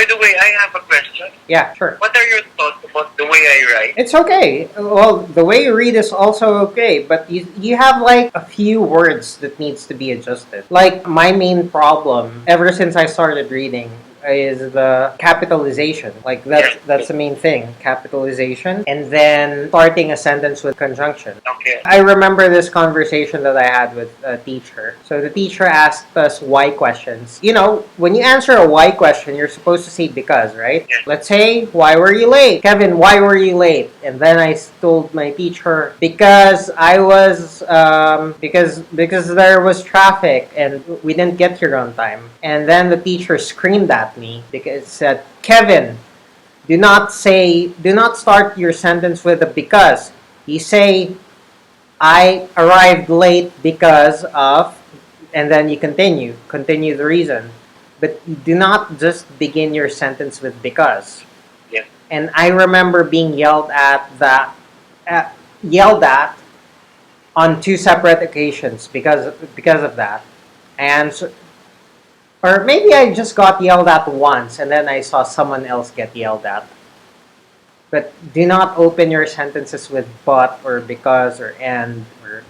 By the way, I have a question. Yeah, sure. What are your thoughts about the way I write? It's okay. Well, the way you read is also okay, but you have like a few words that needs to be adjusted. Like my main problem ever since I started reading is the capitalization. Like that's the main thing, capitalization, and then starting a sentence with conjunction. Okay. I remember this conversation that I had with a teacher. So the teacher asked us why questions. You know, when you answer a why question, you're supposed to say because, right? Yes. Let's say, why were you late? Kevin, why were you late? And then I told my teacher, because I was, because there was traffic and we didn't get here on time. And then the teacher screamed at me because it said, Kevin, do not start your sentence with a because. You say, I arrived late because of, and then you continue the reason. But you do not just begin your sentence with because. Yes. And I remember being yelled at on two separate occasions because of that. And so, or maybe I just got yelled at once and then I saw someone else get yelled at. But do not open your sentences with but or because or and or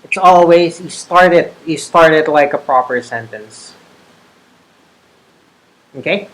it's always you start it like a proper sentence. Okay?